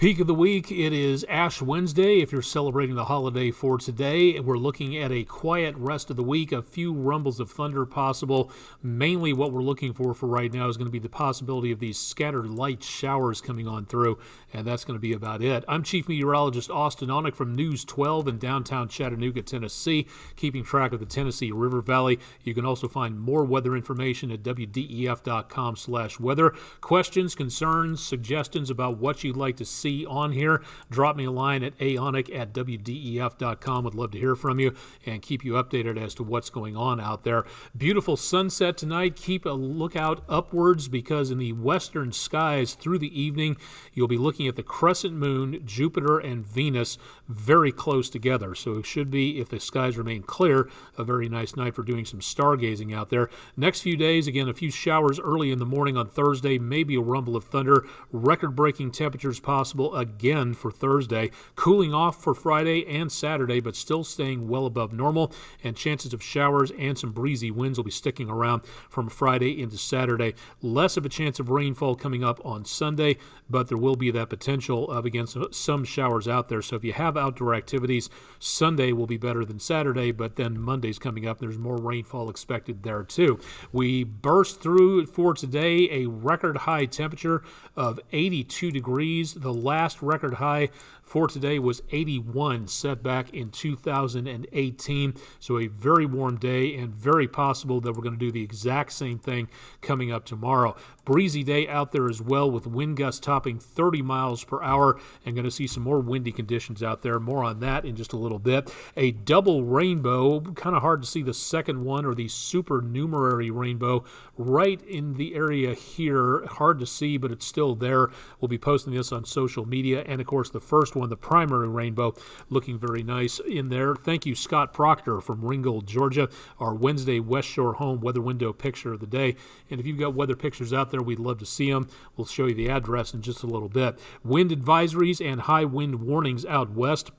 Peak of the week, it is Ash Wednesday if you're celebrating the holiday for today. We're looking at a quiet rest of the week, a few rumbles of thunder possible. Mainly what we're looking for right now is going to be the possibility of these scattered light showers coming on through, and that's going to be about it. I'm Chief Meteorologist Austen Onek from News 12 in downtown Chattanooga, Tennessee, keeping track of the Tennessee River Valley. You can also find more weather information at wdef.com/weather. Questions, concerns, suggestions about what you'd like to see on here, drop me a line at aonek@wdef.com. Would love to hear from you and keep you updated as to what's going on out there. Beautiful sunset tonight. Keep a lookout upwards because in the western skies through the evening, you'll be looking at the crescent moon, Jupiter, and Venus very close together. So it should be, if the skies remain clear, a very nice night for doing some stargazing out there. Next few days, again, a few showers early in the morning on Thursday, maybe a rumble of thunder, record-breaking temperatures possible again for Thursday, cooling off for Friday and Saturday, but still staying well above normal, and chances of showers and some breezy winds will be sticking around from Friday into Saturday. Less of a chance of rainfall coming up on Sunday, but there will be that potential of, again, some showers out there. So if you have outdoor activities, Sunday will be better than Saturday, but then Monday's coming up. There's more rainfall expected there too. We burst through for today a record high temperature of 82 degrees. The last record high for today was 81, set back in 2018. So a very warm day, and very possible that we're going to do the exact same thing coming up tomorrow. Breezy day out there as well, with wind gusts topping 30 miles per hour, and going to see some more windy conditions out there. More on that in just a little bit. A double rainbow, kind of hard to see the second one, or the supernumerary rainbow right in the area here. Hard to see, but it's still there. We'll be posting this on social media, and of course the first one, the primary rainbow, looking very nice in there. Thank you, Scott Proctor from Ringgold, Georgia, our Wednesday West Shore home weather window picture of the day. And if you've got weather pictures out there, we'd love to see them. We'll show you the address in just a little bit. Wind advisories and high wind warnings out west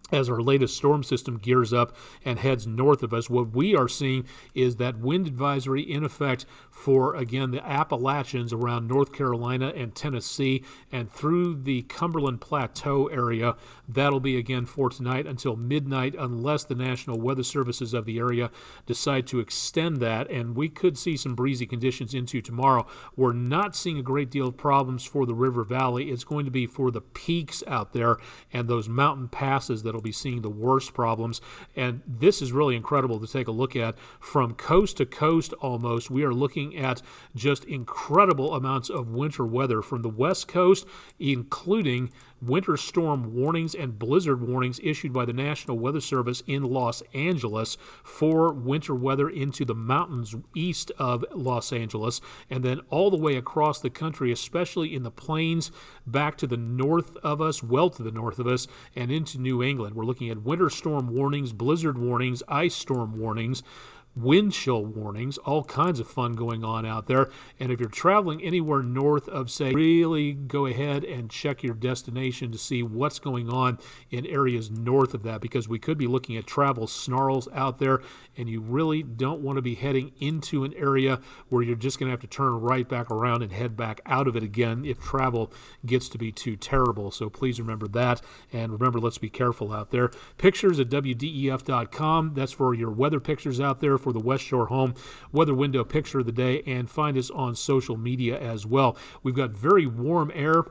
as our latest storm system gears up and heads north of us. What we are seeing is that wind advisory in effect for, again, the Appalachians around North Carolina and Tennessee and through the Cumberland Plateau area. That'll be, again, for tonight until midnight, unless the National Weather Services of the area decide to extend that, and we could see some breezy conditions into tomorrow. We're not seeing a great deal of problems for the River Valley. It's going to be for the peaks out there and those mountain passes that will be seeing the worst problems. And this is really incredible to take a look at. From coast to coast almost, we are looking at just incredible amounts of winter weather from the West Coast, including winter storm warnings and blizzard warnings issued by the National Weather Service in Los Angeles for winter weather into the mountains east of Los Angeles, and then all the way across the country, especially in the plains back to the north of us, well to the north of us, and into New England. We're looking at winter storm warnings, blizzard warnings, ice storm warnings, wind chill warnings, all kinds of fun going on out there. And if you're traveling anywhere north of, say, really go ahead and check your destination to see what's going on in areas north of that, because we could be looking at travel snarls out there, and you really don't want to be heading into an area where you're just going to have to turn right back around and head back out of it again if travel gets to be too terrible. So please remember that, and remember, let's be careful out there. Pictures at wdef.com. That's for your weather pictures out there for the West Shore home weather window picture of the day, and find us on social media as well. We've got very warm air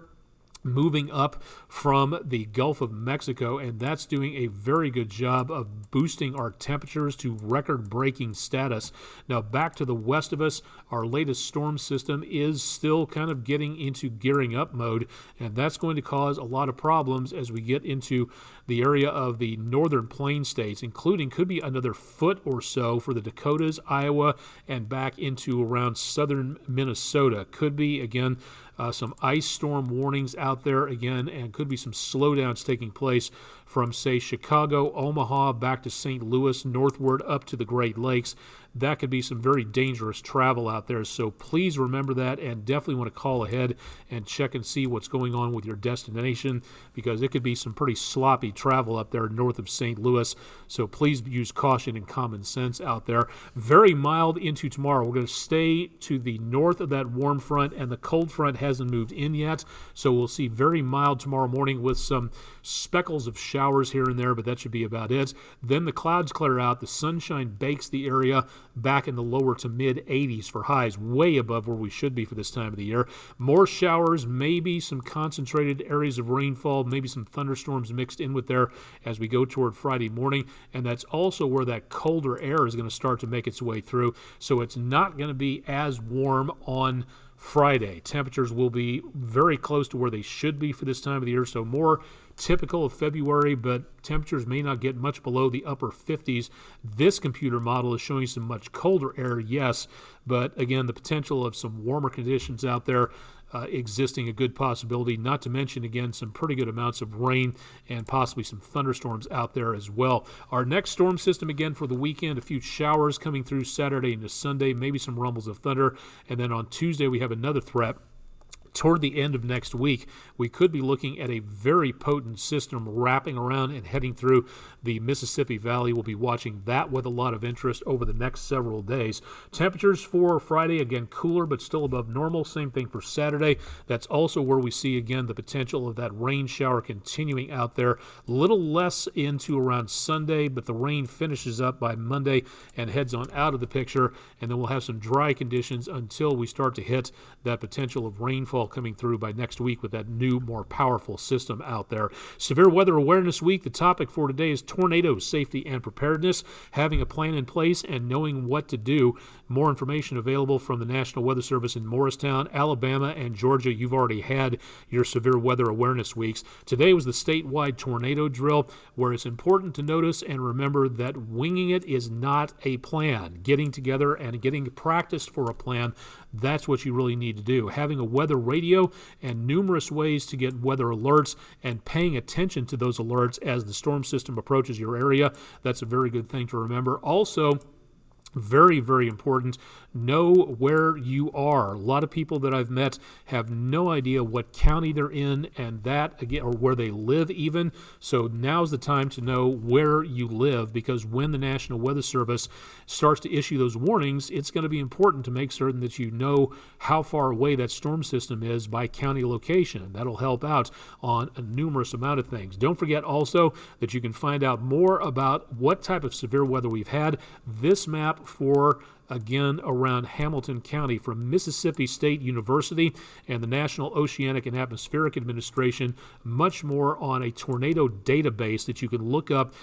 moving up from the Gulf of Mexico, and that's doing a very good job of boosting our temperatures to record-breaking status. Now, back to the west of us, our latest storm system is still kind of getting into gearing up mode, and that's going to cause a lot of problems as we get into the area of the northern plain states, including could be another foot or so for the Dakotas, Iowa, and back into around southern Minnesota. Could be, again, some ice storm warnings out there again, and could be some slowdowns taking place from, say, Chicago, Omaha, back to St. Louis, northward up to the Great Lakes. That could be some very dangerous travel out there. So please remember that, and definitely want to call ahead and check and see what's going on with your destination, because it could be some pretty sloppy travel up there north of St. Louis. So please use caution and common sense out there. Very mild into tomorrow. We're going to stay to the north of that warm front, and the cold front hasn't moved in yet. So we'll see very mild tomorrow morning with some speckles of showers here and there, but that should be about it. Then the clouds clear out. The sunshine bakes the area back in the lower to mid 80s for highs, way above where we should be for this time of the year. More showers, maybe some concentrated areas of rainfall, maybe some thunderstorms mixed in with there as we go toward Friday morning. And that's also where that colder air is going to start to make its way through. So it's not going to be as warm on Friday. Temperatures will be very close to where they should be for this time of the year, so more typical of February, but temperatures may not get much below the upper 50s. This computer model is showing some much colder air, yes, but again, the potential of some warmer conditions out there existing, a good possibility, not to mention, again, some pretty good amounts of rain and possibly some thunderstorms out there as well. Our next storm system, again, for the weekend, a few showers coming through Saturday into Sunday, maybe some rumbles of thunder, and then on Tuesday we have another threat. Toward the end of next week, we could be looking at a very potent system wrapping around and heading through the Mississippi Valley. We'll be watching that with a lot of interest over the next several days. Temperatures for Friday, again, cooler but still above normal. Same thing for Saturday. That's also where we see, again, the potential of that rain shower continuing out there. A little less into around Sunday, but the rain finishes up by Monday and heads on out of the picture. And then we'll have some dry conditions until we start to hit that potential of rainfall coming through by next week with that new, more powerful system out there. Severe Weather Awareness Week. The topic for today is tornado safety and preparedness, having a plan in place and knowing what to do. More information available from the National Weather Service in Morristown, Alabama, and Georgia. You've already had your Severe Weather Awareness Weeks. Today was the statewide tornado drill, where it's important to notice and remember that winging it is not a plan. Getting together and getting practiced for a plan, that's what you really need to do. Having a weather radio and numerous ways to get weather alerts and paying attention to those alerts as the storm system approaches your area, that's a very good thing to remember. Also, very, very important, know where you are. A lot of people that I've met have no idea what county they're in, and that, again, or where they live even. So now's the time to know where you live, because when the National Weather Service starts to issue those warnings, it's going to be important to make certain that you know how far away that storm system is by county location. That'll help out on a numerous amount of things. Don't forget also that you can find out more about what type of severe weather we've had. This map for, again, around Hamilton County from Mississippi State University and the National Oceanic and Atmospheric Administration. Much more on a tornado database that you can look up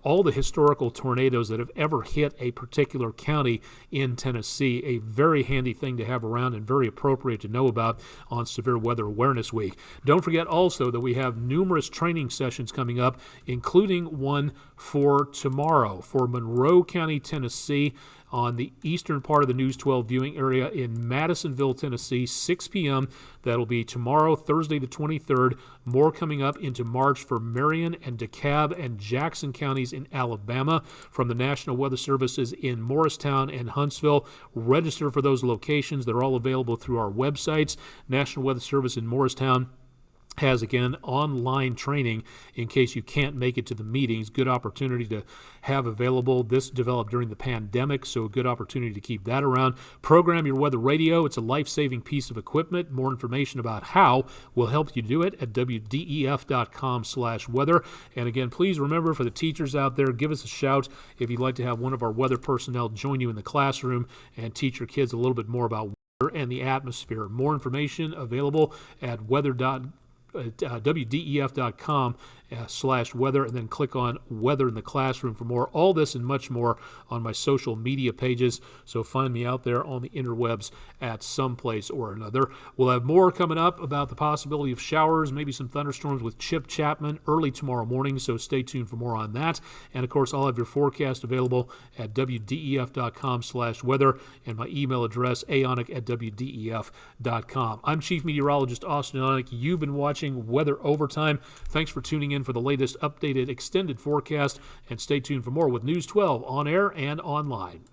all the historical tornadoes that have ever hit a particular county in Tennessee. A very handy thing to have around and very appropriate to know about on Severe Weather Awareness Week. Don't forget also that we have numerous training sessions coming up, including one for tomorrow for Monroe County, Tennessee, on the eastern part of the News 12 viewing area in Madisonville, Tennessee, 6 p.m. That'll be tomorrow, Thursday the 23rd. More coming up into March for Marion and DeKalb and Jackson counties in Alabama from the National Weather Services in Morristown and Huntsville. Register for those locations. They're all available through our websites. National Weather Service in Morristown has, again, online training in case you can't make it to the meetings. Good opportunity to have available. This developed during the pandemic, so a good opportunity to keep that around. Program your weather radio. It's a life-saving piece of equipment. More information about how will help you do it at wdef.com/weather. And again, please remember, for the teachers out there, give us a shout if you'd like to have one of our weather personnel join you in the classroom and teach your kids a little bit more about weather and the atmosphere. More information available at wdef.com/weather, and then click on Weather in the Classroom for more. All this and much more on my social media pages, so find me out there on the interwebs at some place or another. We'll have more coming up about the possibility of showers, maybe some thunderstorms with Chip Chapman early tomorrow morning, so stay tuned for more on that. And of course, I'll have your forecast available at wdef.com/weather, and my email address, aonek@wdef.com. I'm Chief Meteorologist Austen Onek. You've been watching Weather Overtime. Thanks for tuning in in for the latest updated extended forecast, and stay tuned for more with News 12 on air and online.